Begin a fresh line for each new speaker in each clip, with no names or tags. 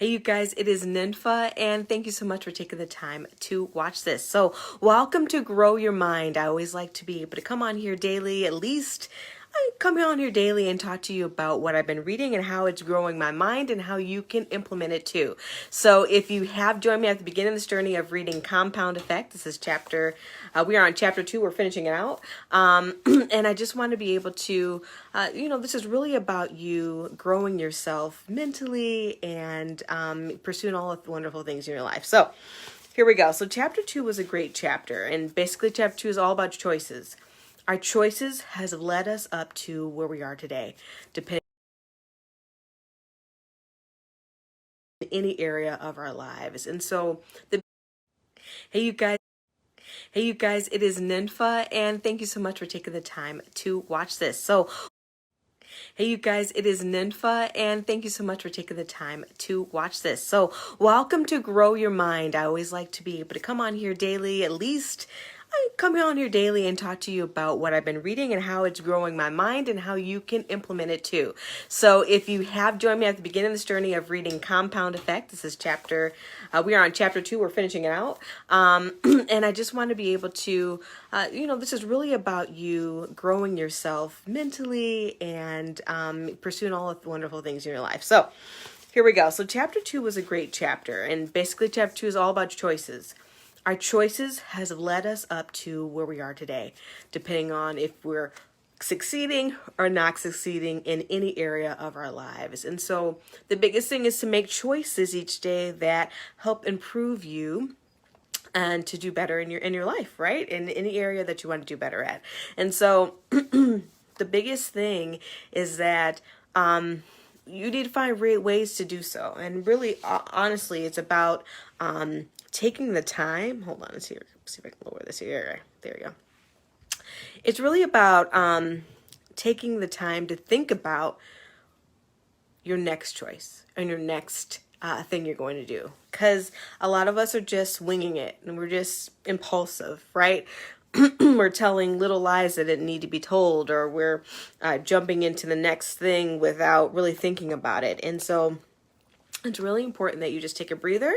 Hey, you guys, it is Ninfa, and thank you so much for taking the time to watch this. So, welcome to Grow Your Mind. I always like to be able to come on here daily, at least. I come on here daily and talk to you about what I've been reading and how it's growing my mind and how you can implement it too. So if you have joined me at the beginning of this journey of reading Compound Effect, this is we are on chapter 2, we're finishing it out. And I just want to be able to, this is really about you growing yourself mentally and pursuing all of the wonderful things in your life. So here we go. So chapter 2 was a great chapter. And basically chapter 2 is all about choices. Our choices has led us up to where we are today, depending on any area of our lives. And so hey you guys, it is Ninfa, and thank you so much for taking the time to watch this. So hey you guys, it is Ninfa, and thank you so much for taking the time to watch this. So welcome to Grow Your Mind. I always like to be able to come on here daily, at least. I come on here daily and talk to you about what I've been reading and how it's growing my mind and how you can implement it too. So if you have joined me at the beginning of this journey of reading Compound Effect, this is we are on chapter 2, we're finishing it out. And I just want to be able to, this is really about you growing yourself mentally and pursuing all of the wonderful things in your life. So here we go. So chapter 2 was a great chapter, and basically chapter 2 is all about choices. Our choices has led us up to where we are today, depending on if we're succeeding or not succeeding in any area of our lives. And so the biggest thing is to make choices each day that help improve you and to do better in your life, right? In any area that you want to do better at. And so the biggest thing is that you need to find ways to do so. And really, honestly, it's about taking the time. Hold on, let's see if I can lower this here. There you go. It's really about taking the time to think about your next choice and your next thing you're going to do. Because a lot of us are just winging it and we're just impulsive, right? We're telling little lies that didn't need to be told, or we're jumping into the next thing without really thinking about it. And so it's really important that you just take a breather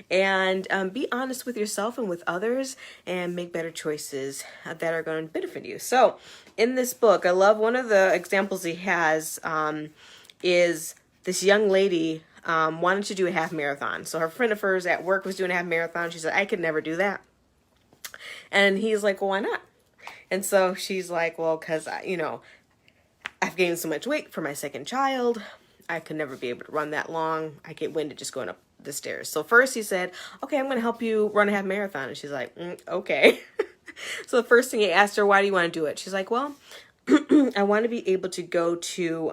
and be honest with yourself and with others and make better choices that are going to benefit you. So in this book, I love one of the examples he has is this young lady wanted to do a half marathon. So her friend of hers at work was doing a half marathon. She said, I could never do that. And he's like, well, why not? And so she's like, well, because, I've gained so much weight for my second child. I could never be able to run that long. I get winded just going up the stairs. So first he said, okay, I'm going to help you run a half marathon. And she's like, okay. So the first thing he asked her, why do you want to do it? She's like, well, I want to be able to go to,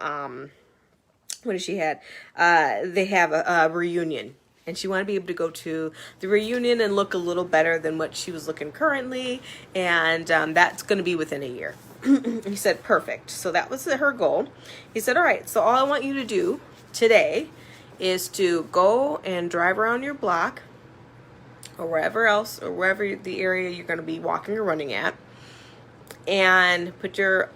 what did she had? They have a reunion. And she wanted to be able to go to the reunion and look a little better than what she was looking currently. And that's going to be within a year. He said, perfect. So that was her goal. He said, all right, so all I want you to do today is to go and drive around your block or wherever the area you're going to be walking or running at, and put your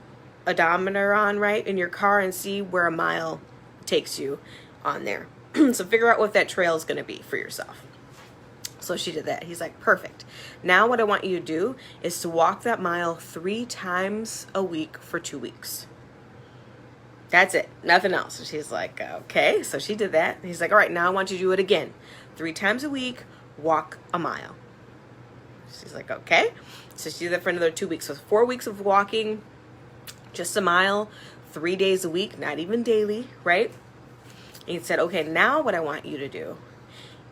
odometer on right in your car and see where a mile takes you on there. So figure out what that trail is going to be for yourself. So she did that. He's like, perfect. Now what I want you to do is to walk that mile 3 times a week for 2 weeks. That's it. Nothing else. So she's like, okay. So she did that. He's like, all right, now I want you to do it again. 3 times a week, walk a mile. She's like, okay. So she did that for another 2 weeks. So 4 weeks of walking, just a mile, 3 days a week, not even daily, right? And he said, okay, now what I want you to do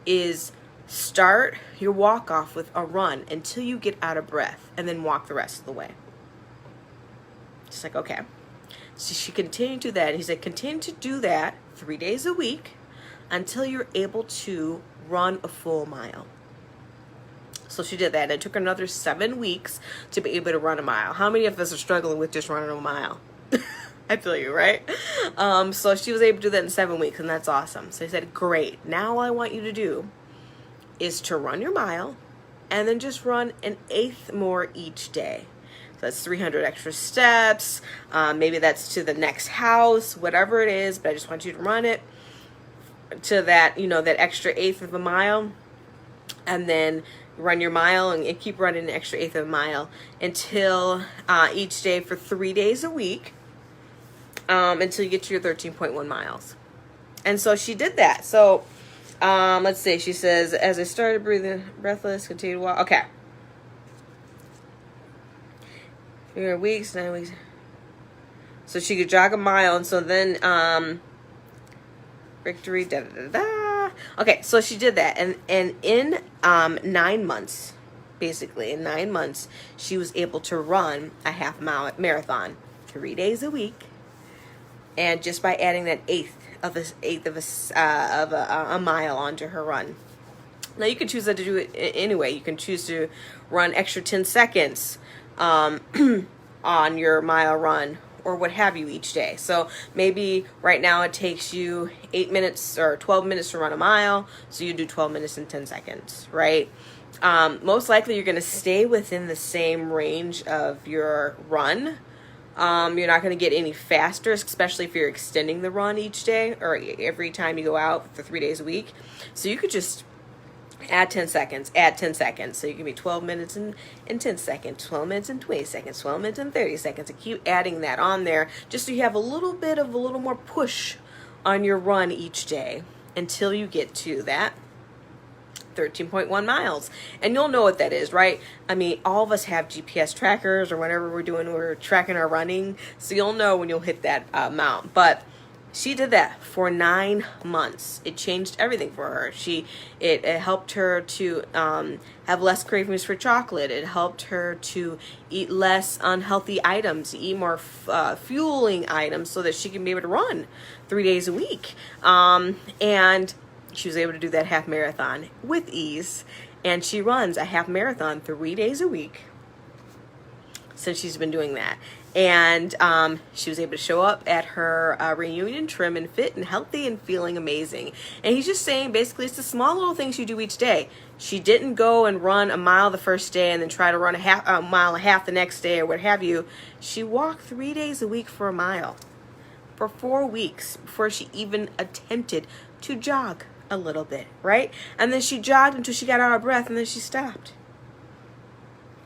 is start your walk off with a run until you get out of breath and then walk the rest of the way. She's like, okay. So she continued to do that. And he said, continue to do that 3 days a week until you're able to run a full mile. So she did that. And it took her another 7 weeks to be able to run a mile. How many of us are struggling with just running a mile? I feel you, right? So she was able to do that in 7 weeks, and that's awesome. So he said, great. Now all I want you to do is to run your mile and then just run an eighth more each day. So that's 300 extra steps. Maybe that's to the next house, whatever it is, but I just want you to run it to that, you know, that extra eighth of a mile, and then run your mile and keep running an extra eighth of a mile until each day for 3 days a week, until you get to your 13.1 miles. And so she did that. So let's see. She says, as I started breathing breathless, continue to walk. Okay. 3 weeks, 9 weeks. So she could jog a mile. And so then, victory, da da da da. Okay, so she did that. And in 9 months, basically, in 9 months, she was able to run a half marathon 3 days a week. And just by adding that eighth of a mile onto her run. Now you can choose to do it anyway. You can choose to run extra 10 seconds on your mile run or what have you each day. So maybe right now it takes you 8 minutes or 12 minutes to run a mile. So you do 12 minutes and 10 seconds, right? Most likely you're going to stay within the same range of your run. You're not going to get any faster, especially if you're extending the run each day or every time you go out for 3 days a week. So you could just add 10 seconds, add 10 seconds. So you can be 12 minutes and 10 seconds, 12 minutes and 20 seconds, 12 minutes and 30 seconds, and keep adding that on there just so you have a little more push on your run each day until you get to that 13.1 miles. And you'll know what that is, right? I mean, all of us have GPS trackers or whatever we're tracking our running. So you'll know when you'll hit that amount. But she did that for 9 months. It changed everything for her. It helped her to have less cravings for chocolate. It helped her to eat less unhealthy items, eat more fueling items so that she can be able to run 3 days a week. And she was able to do that half marathon with ease. And she runs a half marathon 3 days a week since she's been doing that. And she was able to show up at her reunion trim and fit and healthy and feeling amazing. And he's just saying basically it's the small little things you do each day. She didn't go and run a mile the first day and then try to run a mile and a half the next day or what have you. She walked 3 days a week for a mile for 4 weeks before she even attempted to jog a little bit, right? And then she jogged until she got out of breath and then she stopped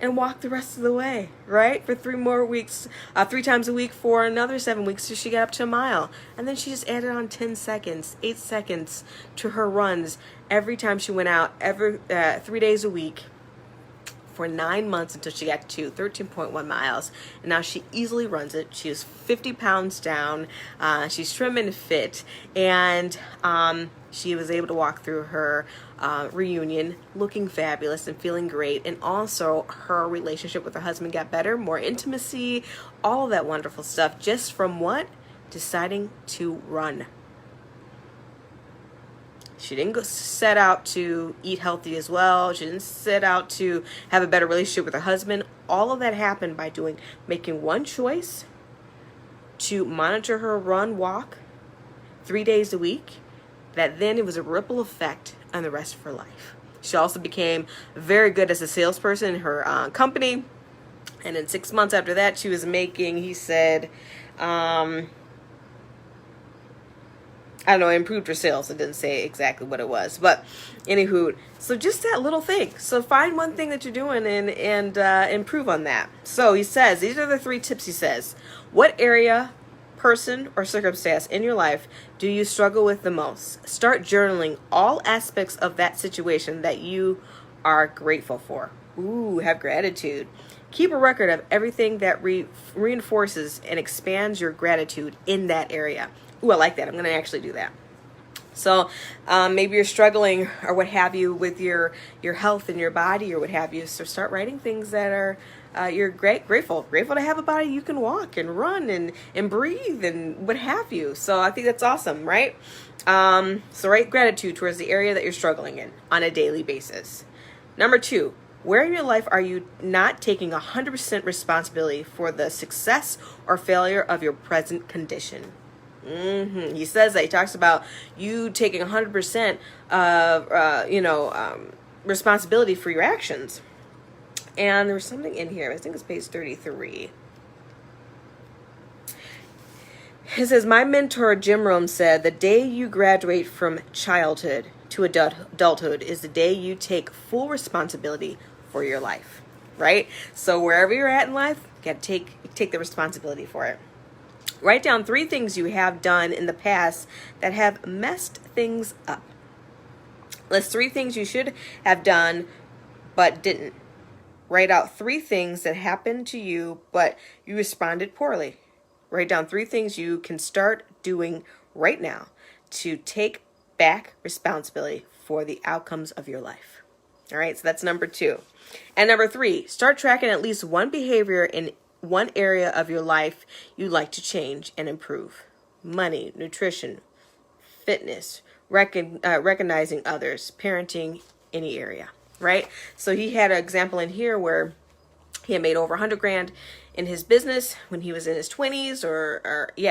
and walked the rest of the way, right? For 3 more weeks, 3 times a week for another 7 weeks, so she got up to a mile. And then she just added on 10 seconds, 8 seconds to her runs every time she went out, 3 days a week for 9 months until she got to 13.1 miles. And now she easily runs it. She is 50 pounds down. She's trim and fit. And she was able to walk through her reunion looking fabulous and feeling great. And also her relationship with her husband got better, more intimacy, all of that wonderful stuff just from what? Deciding to run. She didn't go set out to eat healthy as well. She didn't set out to have a better relationship with her husband. All of that happened by making one choice to monitor her walk 3 days a week. That then it was a ripple effect on the rest of her life. She also became very good as a salesperson in her company. And in 6 months after that, she was making, he said, I don't know, improved her sales. It didn't say exactly what it was. But anywho, so just that little thing. So find one thing that you're doing and improve on that. So he says, these are the 3 tips he says. What area, person, or circumstance in your life do you struggle with the most? Start journaling all aspects of that situation that you are grateful for. Ooh, have gratitude. Keep a record of everything that reinforces and expands your gratitude in that area. Ooh, I like that. I'm going to actually do that. So maybe you're struggling or what have you with your health and your body or what have you. So start writing things that are you're grateful to have a body you can walk and run and breathe and what have you. So I think that's awesome, right? So write gratitude towards the area that you're struggling in on a daily basis. Number 2, where in your life are you not taking 100% responsibility for the success or failure of your present condition? He says that he talks about you taking 100% of, responsibility for your actions. And there was something in here. I think it's page 33. It says, my mentor, Jim Rohn, said, the day you graduate from childhood to adulthood is the day you take full responsibility for your life, right? So wherever you're at in life, you got to take the responsibility for it. Write down 3 things you have done in the past that have messed things up. List 3 things you should have done but didn't. Write out 3 things that happened to you but you responded poorly. Write down 3 things you can start doing right now to take back responsibility for the outcomes of your life. All right, so that's number 2. And number 3, start tracking at least one behavior in one area of your life you'd like to change and improve. Money, nutrition, fitness, recognizing others, parenting, any area, right? So he had an example in here where he had made over 100 grand in his business when he was in his 20s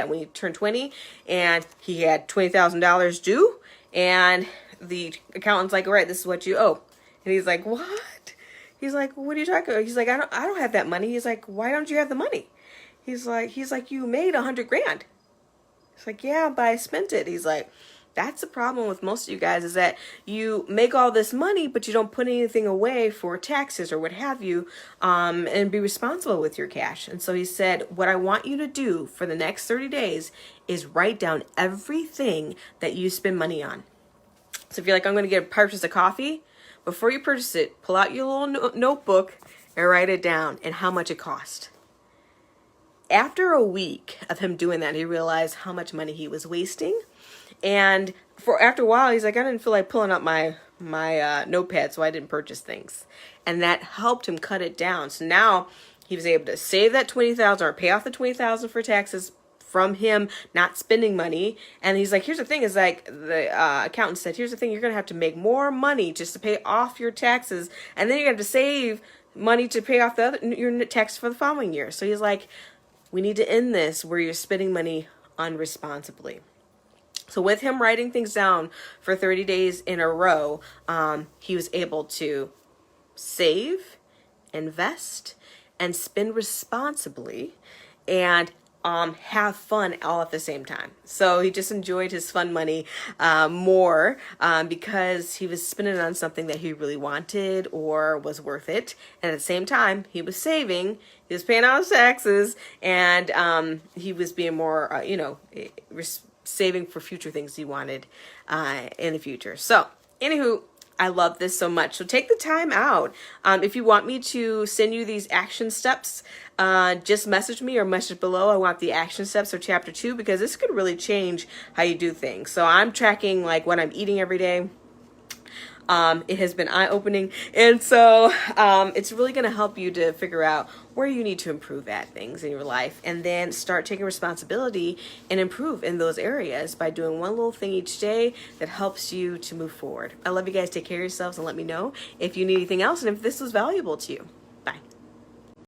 when he turned 20, and he had $20,000 due, and the accountant's like, all right, this is what you owe. And he's like, what? He's like, what are you talking about? He's like, I don't have that money. He's like, why don't you have the money? He's like, you made 100 grand. It's like, yeah, but I spent it. He's like, that's the problem with most of you guys, is that you make all this money, but you don't put anything away for taxes or what have you, and be responsible with your cash. And so he said, what I want you to do for the next 30 days is write down everything that you spend money on. So if you're like, I'm going to purchase a coffee, before you purchase it, pull out your little notebook and write it down and how much it cost. After a week of him doing that, he realized how much money he was wasting. And after a while, he's like, I didn't feel like pulling up my notepad, so I didn't purchase things. And that helped him cut it down. So now he was able to save that $20,000 or pay off the $20,000 for taxes from him not spending money. And he's like, here's the thing, is like the accountant said, here's the thing, you're going to have to make more money just to pay off your taxes. And then you're going to have to save money to pay off your taxes for the following year. So he's like, we need to end this where you're spending money unresponsibly. So with him writing things down for 30 days in a row, he was able to save, invest, and spend responsibly, and have fun all at the same time. So he just enjoyed his fun money more because he was spending it on something that he really wanted or was worth it. And at the same time, he was saving, he was paying out his taxes, and he was being more, saving for future things he wanted in the future. So, anywho, I love this so much. So take the time out. If you want me to send you these action steps, just message me or message below. I want the action steps for chapter 2, because this could really change how you do things. So I'm tracking like what I'm eating every day. It has been eye-opening, and so it's really going to help you to figure out where you need to improve at things in your life, and then start taking responsibility and improve in those areas by doing one little thing each day that helps you to move forward. I love you guys. Take care of yourselves and let me know if you need anything else and if this was valuable to you. Bye.